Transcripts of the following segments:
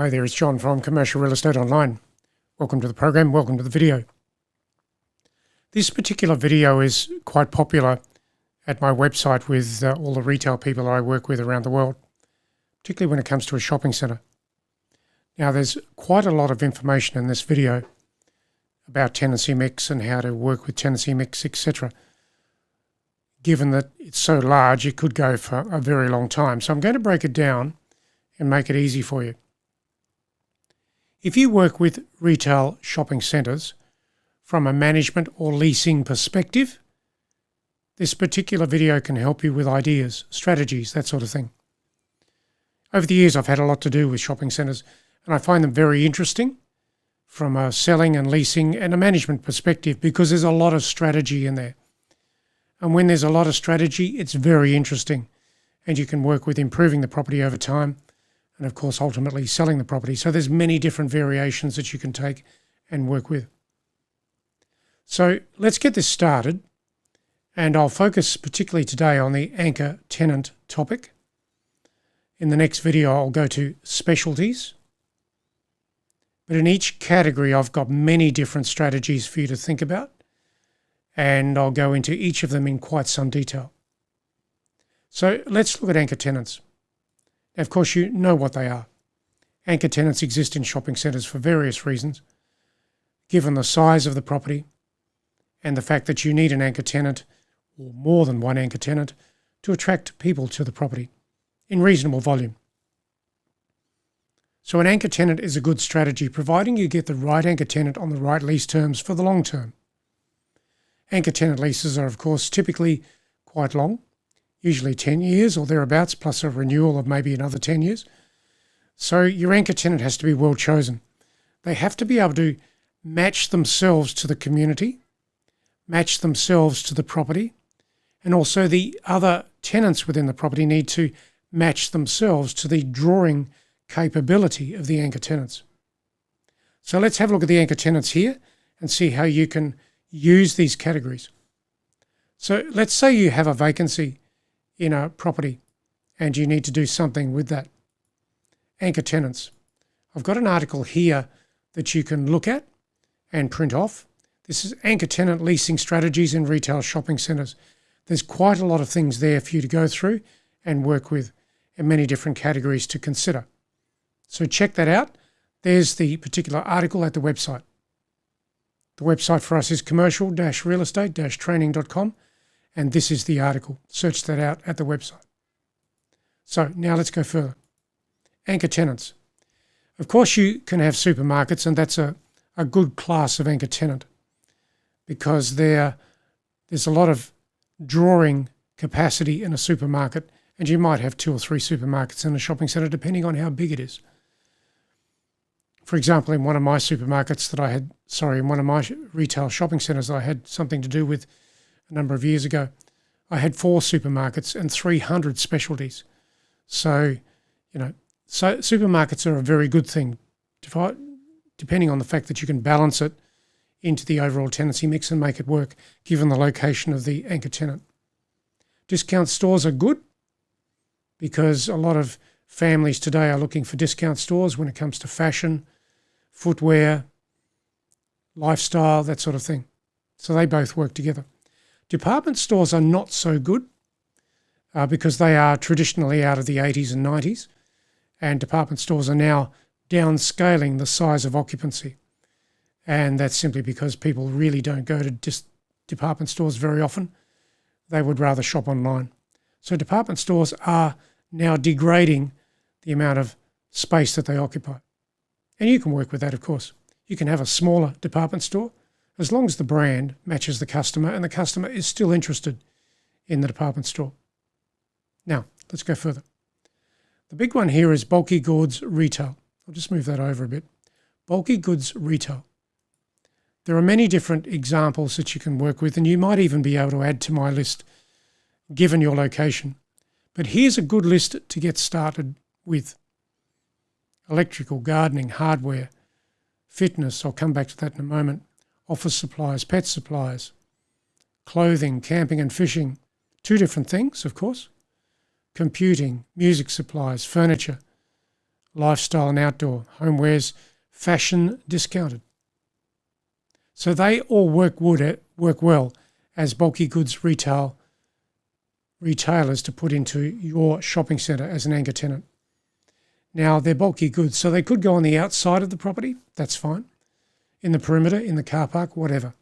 Hi there, it's John from Commercial Real Estate Online. Welcome to the program, welcome to the video. This particular video is quite popular at my website with all the retail people I work with around the world, particularly when it comes to a shopping centre. Now there's quite a lot of information in this video about tenancy mix and how to work with tenancy mix, etc. Given that it's so large, it could go for a very long time. So I'm going to break it down and make it easy for you. If you work with retail shopping centres from a management or leasing perspective, this particular video can help you with ideas, strategies, that sort of thing. Over the years, I've had a lot to do with shopping centres, and I find them very interesting from a selling and leasing and a management perspective because there's a lot of strategy in there. And when there's a lot of strategy, it's very interesting, and you can work with improving the property over time and, of course, ultimately selling the property. So there's many different variations that you can take and work with. So let's get this started, and I'll focus particularly today on the anchor tenant topic. In the next video, I'll go to specialties. But in each category, I've got many different strategies for you to think about, and I'll go into each of them in quite some detail. So let's look at anchor tenants. Now, of course, you know what they are. Anchor tenants exist in shopping centres for various reasons, given the size of the property and the fact that you need an anchor tenant or more than one anchor tenant to attract people to the property in reasonable volume. So an anchor tenant is a good strategy, providing you get the right anchor tenant on the right lease terms for the long term. Anchor tenant leases are, of course, typically quite long, usually 10 years or thereabouts, plus a renewal of maybe another 10 years. So your anchor tenant has to be well chosen. They have to be able to match themselves to the community, match themselves to the property, and also the other tenants within the property need to match themselves to the drawing capability of the anchor tenants. So let's have a look at the anchor tenants here and see how you can use these categories. So let's say you have a vacancy in a property and you need to do something with that. Anchor tenants. I've got an article here that you can look at and print off. This is anchor tenant leasing strategies in retail shopping centres. There's quite a lot of things there for you to go through and work with, and many different categories to consider. So check that out. There's the particular article at the website. The website for us is commercial-realestate-training.com, and this is the article. Search that out at the website. So now let's go further. Anchor tenants. Of course, you can have supermarkets, and that's a good class of anchor tenant because there's a lot of drawing capacity in a supermarket, and you might have 2 or 3 supermarkets in a shopping centre depending on how big it is. For example, in one of my supermarkets in one of my retail shopping centres that I had something to do with a number of years ago, I had 4 supermarkets and 300 specialties. So, so supermarkets are a very good thing, depending on the fact that you can balance it into the overall tenancy mix and make it work, given the location of the anchor tenant. Discount stores are good because a lot of families today are looking for discount stores when it comes to fashion, footwear, lifestyle, that sort of thing. So they both work together. Department stores are not so good because they are traditionally out of the 80s and 90s, and department stores are now downscaling the size of occupancy. And that's simply because people really don't go to department stores very often. They would rather shop online. So department stores are now degrading the amount of space that they occupy. And you can work with that, of course. You can have a smaller department store as long as the brand matches the customer and the customer is still interested in the department store. Now, let's go further. The big one here is bulky goods retail. I'll just move that over a bit. Bulky goods retail. There are many different examples that you can work with, and you might even be able to add to my list given your location. But here's a good list to get started with. Electrical, gardening, hardware, fitness, I'll come back to that in a moment, office supplies, pet supplies, clothing, camping and fishing, 2 different things, of course, computing, music supplies, furniture, lifestyle and outdoor, homewares, fashion discounted. So they all work well as bulky goods retailers to put into your shopping centre as an anchor tenant. Now, they're bulky goods, so they could go on the outside of the property. That's fine. In the perimeter, in the car park, whatever.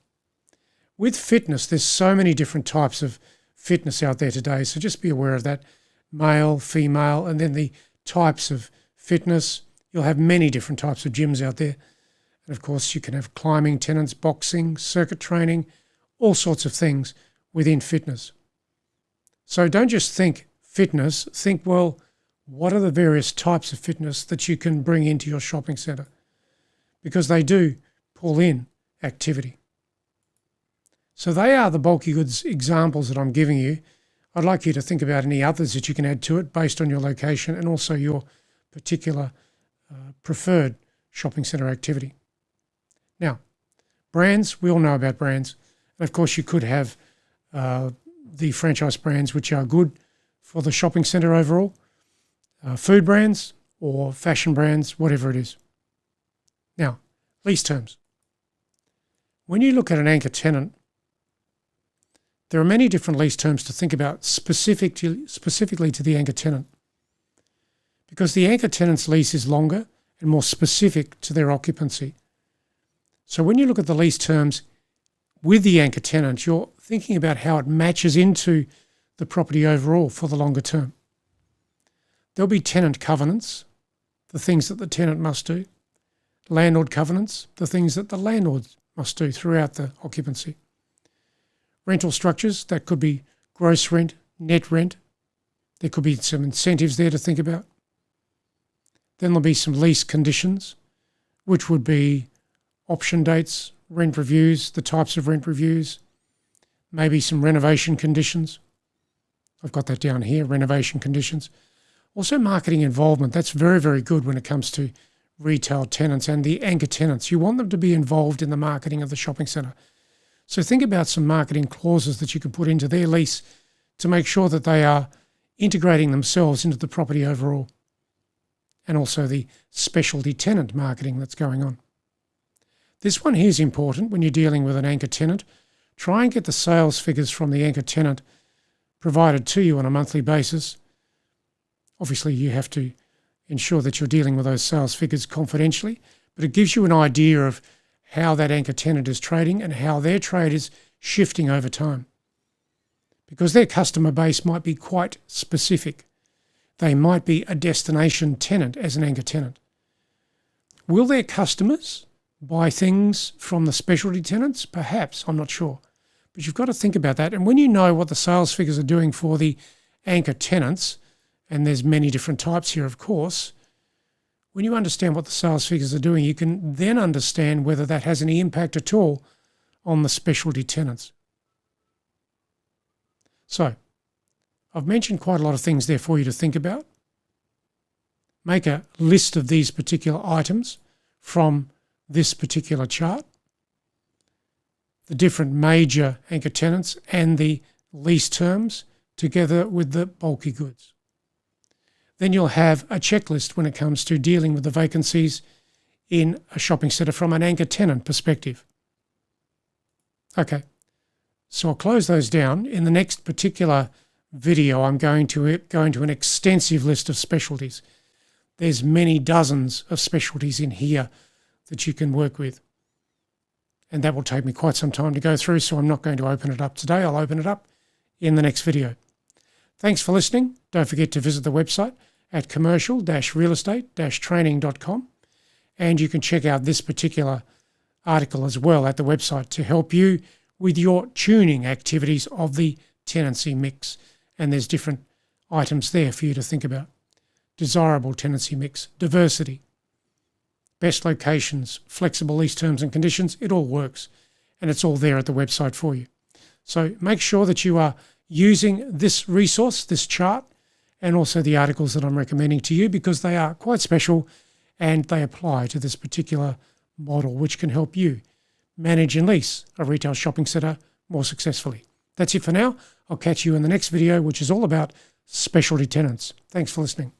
With fitness, there's so many different types of fitness out there today, so just be aware of that. Male, female, and then the types of fitness. You'll have many different types of gyms out there. And of course, you can have climbing tenants, boxing, circuit training, all sorts of things within fitness. So don't just think fitness, think, well, what are the various types of fitness that you can bring into your shopping centre? Because they do pull in activity. So they are the bulky goods examples that I'm giving you. I'd like you to think about any others that you can add to it based on your location and also your particular preferred shopping centre activity. Now, brands, we all know about brands. And of course, you could have the franchise brands, which are good for the shopping centre overall, food brands or fashion brands, whatever it is. Now, lease terms. When you look at an anchor tenant, there are many different lease terms to think about specifically to the anchor tenant, because the anchor tenant's lease is longer and more specific to their occupancy. So when you look at the lease terms with the anchor tenant, you're thinking about how it matches into the property overall for the longer term. There'll be tenant covenants, the things that the tenant must do, landlord covenants, the things that the landlord must do throughout the occupancy. Rental structures, that could be gross rent, net rent. There could be some incentives there to think about. Then there'll be some lease conditions, which would be option dates, rent reviews, the types of rent reviews, maybe some renovation conditions. I've got that down here, renovation conditions. Also marketing involvement. That's very, very good when it comes to retail tenants and the anchor tenants. You want them to be involved in the marketing of the shopping centre. So think about some marketing clauses that you can put into their lease to make sure that they are integrating themselves into the property overall, and also the specialty tenant marketing that's going on. This one here is important when you're dealing with an anchor tenant. Try and get the sales figures from the anchor tenant provided to you on a monthly basis. Obviously, you have to ensure that you're dealing with those sales figures confidentially, but it gives you an idea of how that anchor tenant is trading and how their trade is shifting over time. Because their customer base might be quite specific. They might be a destination tenant as an anchor tenant. Will their customers buy things from the specialty tenants? Perhaps, I'm not sure. But you've got to think about that. And when you know what the sales figures are doing for the anchor tenants, and there's many different types here, of course, when you understand what the sales figures are doing, you can then understand whether that has any impact at all on the specialty tenants. So, I've mentioned quite a lot of things there for you to think about. Make a list of these particular items from this particular chart, the different major anchor tenants and the lease terms together with the bulky goods. Then you'll have a checklist when it comes to dealing with the vacancies in a shopping centre from an anchor tenant perspective. Okay, so I'll close those down. In the next particular video, I'm going to go into an extensive list of specialties. There's many dozens of specialties in here that you can work with. And that will take me quite some time to go through, so I'm not going to open it up today. I'll open it up in the next video. Thanks for listening. Don't forget to visit the website at commercial-realestate-training.com, and you can check out this particular article as well at the website to help you with your tuning activities of the tenancy mix. And there's different items there for you to think about. Desirable tenancy mix, diversity, best locations, flexible lease terms and conditions. It all works, and it's all there at the website for you. So make sure that you are using this resource, this chart, and also the articles that I'm recommending to you, because they are quite special and they apply to this particular model, which can help you manage and lease a retail shopping centre more successfully. That's it for now. I'll catch you in the next video, which is all about specialty tenants. Thanks for listening.